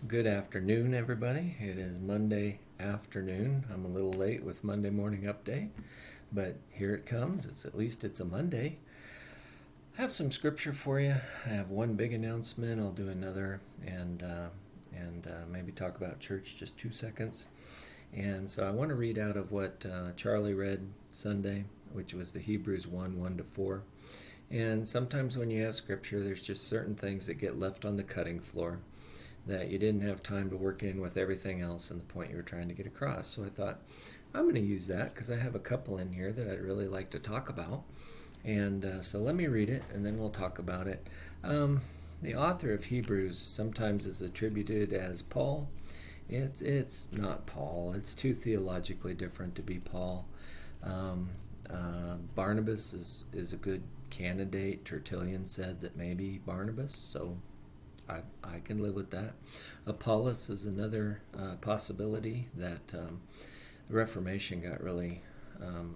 Good afternoon, everybody. It is Monday afternoon. I'm a little late with Monday morning update, but here it comes. At least it's a Monday. I have some scripture for you. I have one big announcement. I'll do another, and maybe talk about church just 2 seconds. And so I want to read out of what Charlie read Sunday, which was the Hebrews 1:1-4. And sometimes when you have scripture, there's just certain things that get left on the cutting floor that you didn't have time to work in with everything else and the point you were trying to get across. So I thought, I'm going to use that because I have a couple in here that I'd really like to talk about. And so let me read it and then we'll talk about it. The author of Hebrews sometimes is attributed as Paul. It's not Paul. It's too theologically different to be Paul. Barnabas is a good candidate. Tertullian said that maybe Barnabas, so I can live with that. Apollos is another possibility that the Reformation got really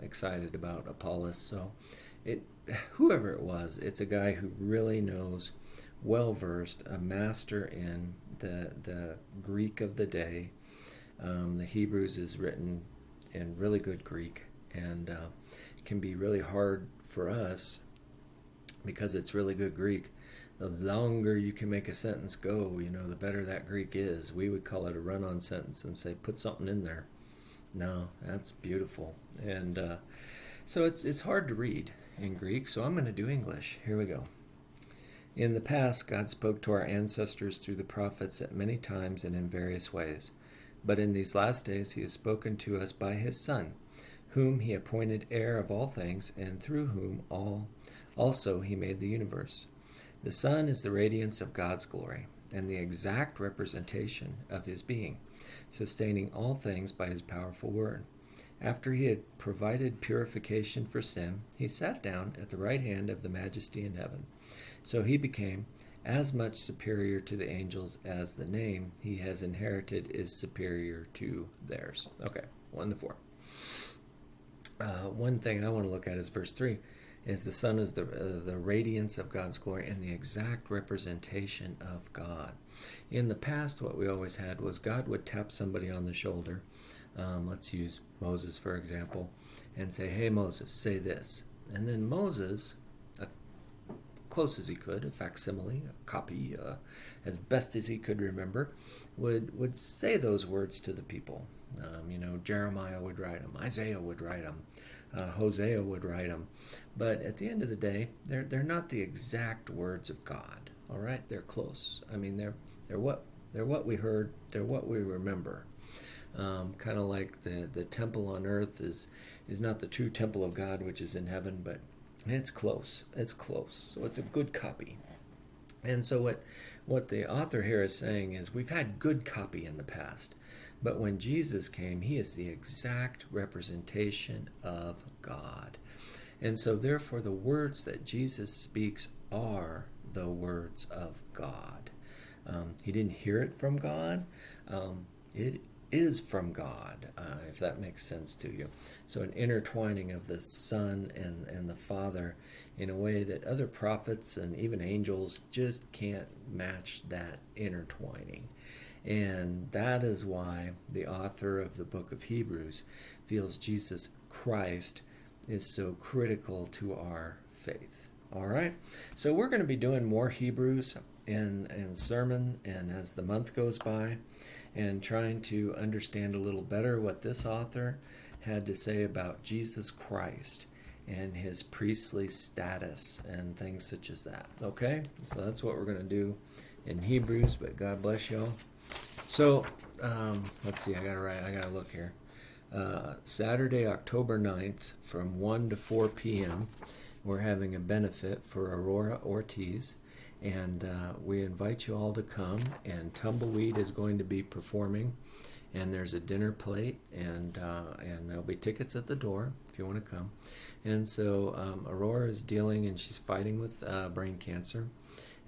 excited about Apollos. So whoever it was, it's a guy who really knows, well versed, a master in the Greek of the day. The Hebrews is written in really good Greek, and it can be really hard for us because it's really good Greek. The longer you can make a sentence go, the better that Greek is. We would call it a run-on sentence and say, put something in there. No, that's beautiful. And so it's hard to read in Greek, so I'm going to do English. Here we go. In the past, God spoke to our ancestors through the prophets at many times and in various ways. But in these last days, he has spoken to us by his Son, whom he appointed heir of all things, and through whom also he made the universe. The Son is the radiance of God's glory and the exact representation of his being, sustaining all things by his powerful word. After he had provided purification for sin, he sat down at the right hand of the Majesty in heaven. So he became as much superior to the angels as the name he has inherited is superior to theirs. Okay, 1-4. One thing I want to look at is verse 3. Is the Son is the radiance of God's glory and the exact representation of God. In the past, what we always had was God would tap somebody on the shoulder. Let's use Moses, for example, and say, hey, Moses, say this. And then Moses, close as he could, a facsimile, a copy, as best as he could remember, would say those words to the people. Jeremiah would write them, Isaiah would write them, Hosea would write them. But at the end of the day, they're not the exact words of God. All right, they're close. I mean, they're what we heard. They're what we remember. Kind of like the temple on earth is not the true temple of God, which is in heaven, but it's close. It's close. So it's a good copy. And so what the author here is saying is we've had good copy in the past, but when Jesus came, he is the exact representation of God. And so therefore the words that Jesus speaks are the words of God. He didn't hear it from God. It is from God, if that makes sense to you. So an intertwining of the Son and the Father in a way that other prophets and even angels just can't match that intertwining. And that is why the author of the book of Hebrews feels Jesus Christ is so critical to our faith. All right? So we're going to be doing more Hebrews in sermon and as the month goes by, and trying to understand a little better what this author had to say about Jesus Christ and his priestly status and things such as that. Okay? So that's what we're going to do in Hebrews, but God bless y'all. So, let's see, I gotta look here. Saturday, October 9th, from 1 to 4 p.m., we're having a benefit for Aurora Ortiz, and we invite you all to come, and Tumbleweed is going to be performing, and there's a dinner plate, and there'll be tickets at the door if you want to come. And so Aurora is dealing, and she's fighting with brain cancer,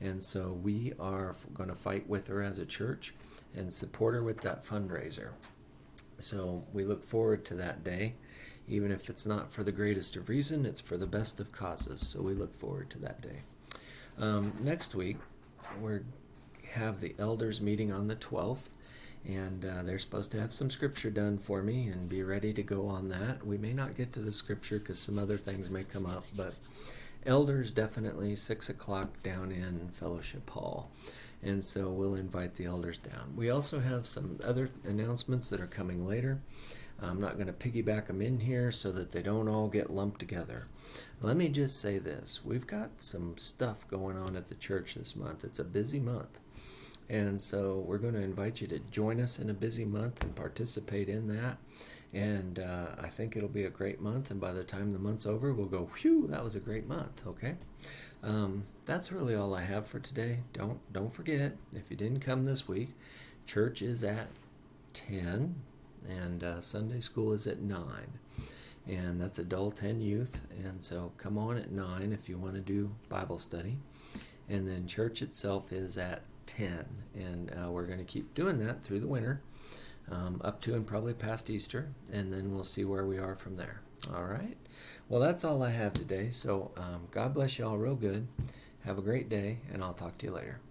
and so we are going to fight with her as a church and support her with that fundraiser. So we look forward to that day. Even if it's not for the greatest of reason, it's for the best of causes. So we look forward to that day. Next week, we're have the elders meeting on the 12th, and they're supposed to have some scripture done for me and be ready to go on that. We may not get to the scripture because some other things may come up, but elders definitely 6 o'clock down in Fellowship Hall. And so we'll invite the elders down. We also have some other announcements that are coming later. I'm not going to piggyback them in here so that they don't all get lumped together. Let me just say this. We've got some stuff going on at the church this month. It's a busy month. And so we're going to invite you to join us in a busy month and participate in that. And I think it'll be a great month. And by the time the month's over, we'll go, whew, that was a great month, okay? That's really all I have for today. Don't forget, if you didn't come this week, church is at 10, and Sunday school is at 9. And that's adult and youth. And so come on at 9 if you want to do Bible study. And then church itself is at 10. And we're going to keep doing that through the winter, up to and probably past Easter. And then we'll see where we are from there. All right. Well, that's all I have today. So God bless you all real good. Have a great day, and I'll talk to you later.